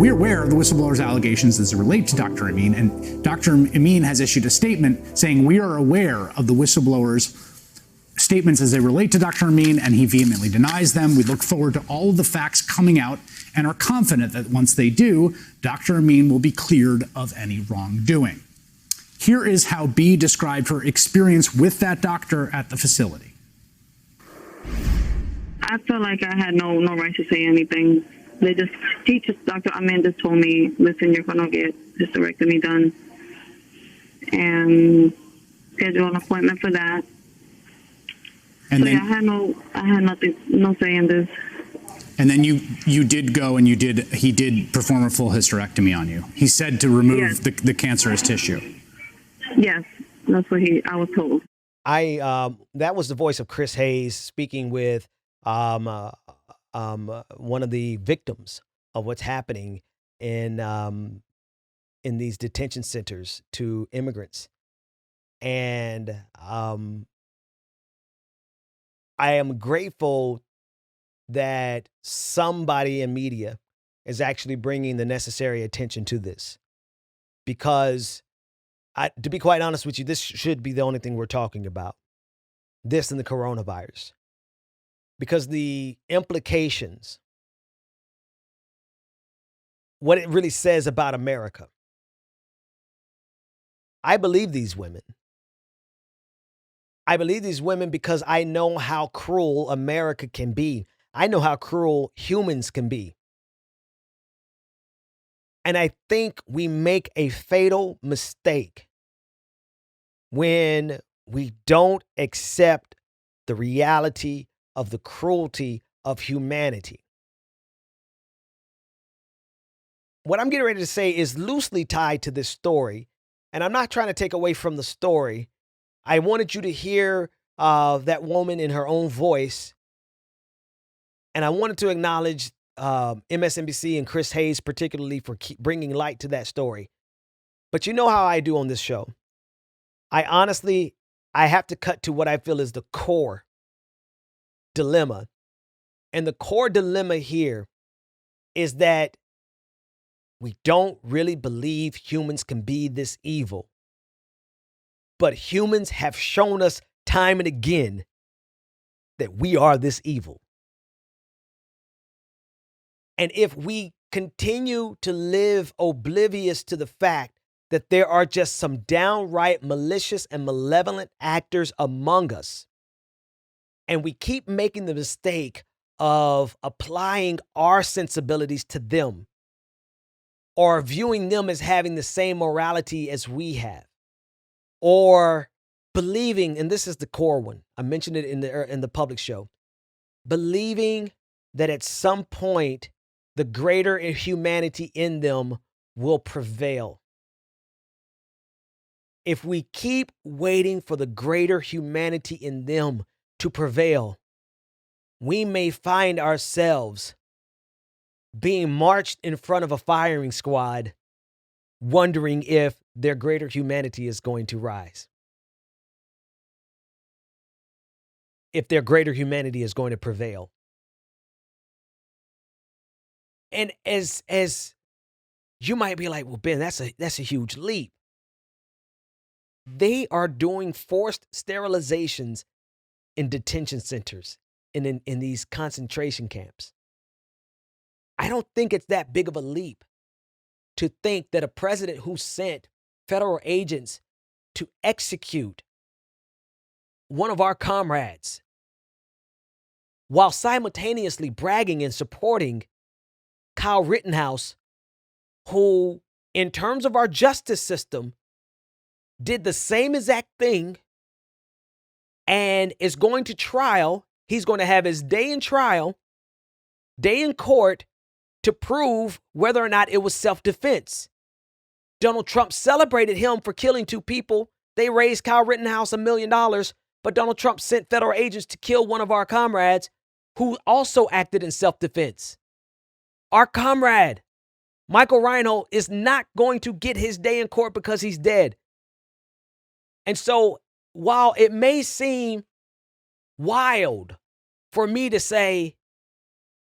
we're aware of the whistleblower's allegations as it relate to Dr. Amin, and Dr. Amin has issued a statement saying we are aware of the whistleblower's statements as they relate to Dr. Amin, and he vehemently denies them. We look forward to all of the facts coming out and are confident that once they do, Dr. Amin will be cleared of any wrongdoing. Here is how B described her experience with that doctor at the facility. I felt like I had no right to say anything. Dr. Amin just told me, listen, you're going to get hysterectomy done, and schedule an appointment for that. And so then, yeah, I had no say in this. And then you did go and he did perform a full hysterectomy on you. He said to remove the cancerous tissue. Yes, that's what I was told. That was the voice of Chris Hayes speaking with one of the victims of what's happening in these detention centers to immigrants. And I am grateful that somebody in media is actually bringing the necessary attention to this, because to be quite honest with you, this should be the only thing we're talking about, this and the coronavirus, because the implications, what it really says about America. I believe these women. I believe these women because I know how cruel America can be. I know how cruel humans can be. And I think we make a fatal mistake when we don't accept the reality of the cruelty of humanity. What I'm getting ready to say is loosely tied to this story, and I'm not trying to take away from the story. I wanted you to hear that woman in her own voice, and I wanted to acknowledge MSNBC and Chris Hayes particularly for bringing light to that story. But you know how I do on this show. I have to cut to what I feel is the core dilemma. And the core dilemma here is that we don't really believe humans can be this evil. But humans have shown us time and again that we are this evil. And if we continue to live oblivious to the fact that there are just some downright malicious and malevolent actors among us, and we keep making the mistake of applying our sensibilities to them or viewing them as having the same morality as we have, or believing, and this is the core one, I mentioned it in the public show, believing that at some point the greater humanity in them will prevail. If we keep waiting for the greater humanity in them to prevail, we may find ourselves being marched in front of a firing squad, wondering if their greater humanity is going to rise. If their greater humanity is going to prevail. And as you might be like, well, Ben, that's a huge leap. They are doing forced sterilizations in detention centers and in these concentration camps. I don't think it's that big of a leap to think that a president who sent federal agents to execute one of our comrades while simultaneously bragging and supporting Kyle Rittenhouse, who, in terms of our justice system, did the same exact thing and is going to trial. He's going to have his day in trial, day in court, to prove whether or not it was self-defense. Donald Trump celebrated him for killing 2 people. They raised Kyle Rittenhouse $1 million, but Donald Trump sent federal agents to kill one of our comrades who also acted in self-defense. Our comrade, Michael Reinhold, is not going to get his day in court because he's dead. And so while it may seem wild for me to say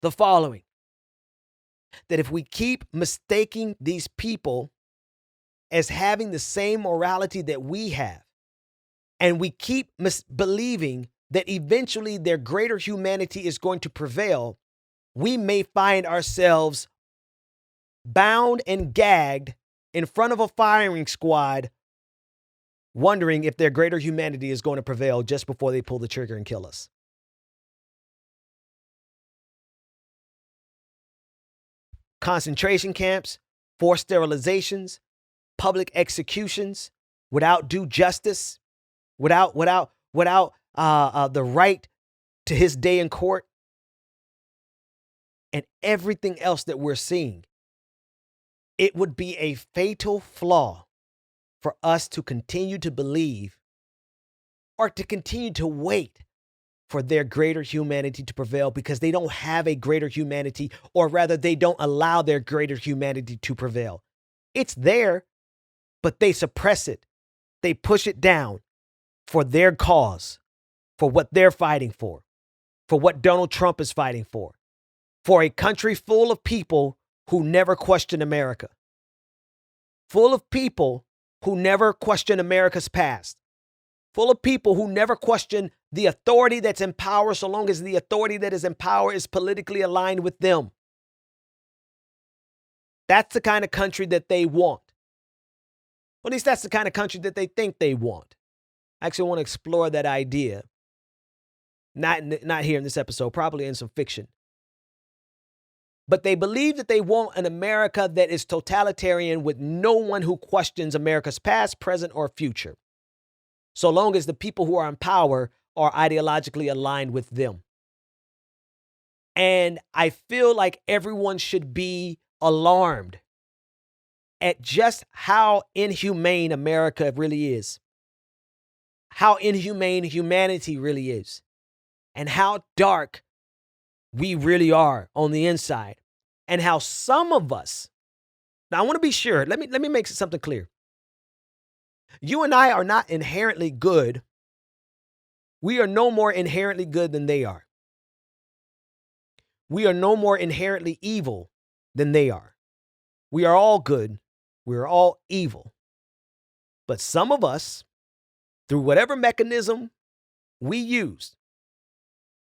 the following, that if we keep mistaking these people as having the same morality that we have, and we keep believing that eventually their greater humanity is going to prevail, we may find ourselves bound and gagged in front of a firing squad, wondering if their greater humanity is going to prevail just before they pull the trigger and kill us. Concentration camps, forced sterilizations, public executions without due justice, without the right to his day in court, and everything else that we're seeing. It would be a fatal flaw for us to continue to believe or to continue to wait for their greater humanity to prevail, because they don't have a greater humanity, or rather they don't allow their greater humanity to prevail. It's there, but they suppress it. They push it down for their cause, for what they're fighting for what Donald Trump is fighting for a country full of people who never question America, full of people who never question America's past, full of people who never question the authority that's in power so long as the authority that is in power is politically aligned with them. That's the kind of country that they want. Or at least that's the kind of country that they think they want. I actually want to explore that idea. Not here in this episode, probably in some fiction. But they believe that they want an America that is totalitarian with no one who questions America's past, present, or future, so long as the people who are in power are ideologically aligned with them. And I feel like everyone should be alarmed at just how inhumane America really is, how inhumane humanity really is, and how dark we really are on the inside, and how some of us, now I want to be sure, let me make something clear. You and I are not inherently good. We are no more inherently good than they are. We are no more inherently evil than they are. We are all good. We are all evil. But some of us, through whatever mechanism we used,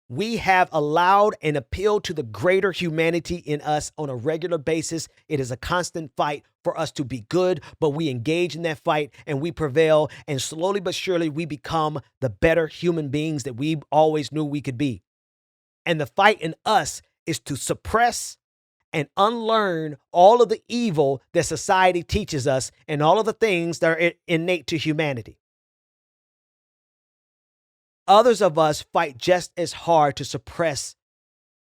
we have allowed and appealed to the greater humanity in us on a regular basis. It is a constant fight for us to be good, but we engage in that fight and we prevail. And slowly but surely, we become the better human beings that we always knew we could be. And the fight in us is to suppress and unlearn all of the evil that society teaches us and all of the things that are innate to humanity. Others of us fight just as hard to suppress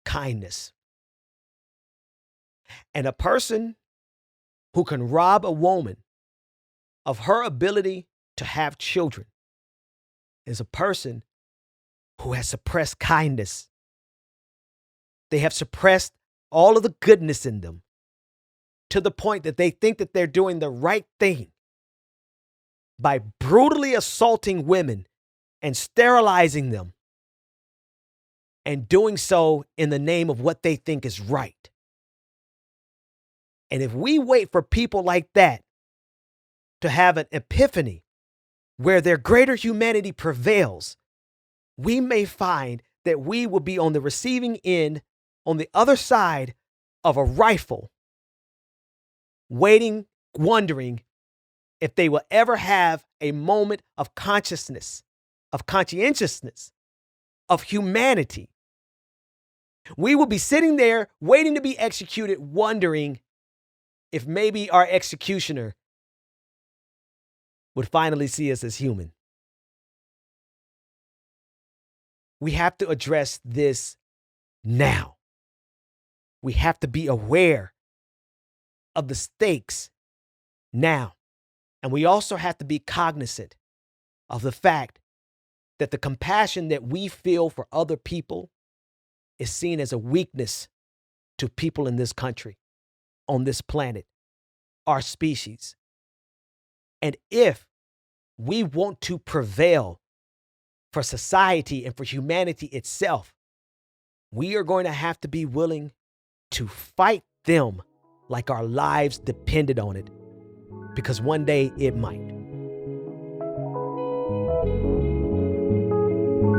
kindness. And a person who can rob a woman of her ability to have children is a person who has suppressed kindness. They have suppressed all of the goodness in them to the point that they think that they're doing the right thing by brutally assaulting women and sterilizing them, and doing so in the name of what they think is right. And if we wait for people like that to have an epiphany where their greater humanity prevails, we may find that we will be on the receiving end, on the other side of a rifle, waiting, wondering if they will ever have a moment of consciousness, of conscientiousness, of humanity. We will be sitting there waiting to be executed, wondering if maybe our executioner would finally see us as human. We have to address this now. We have to be aware of the stakes now. And we also have to be cognizant of the fact that the compassion that we feel for other people is seen as a weakness to people in this country, on this planet, our species. And if we want to prevail for society and for humanity itself, we are going to have to be willing to fight them like our lives depended on it, because one day it might.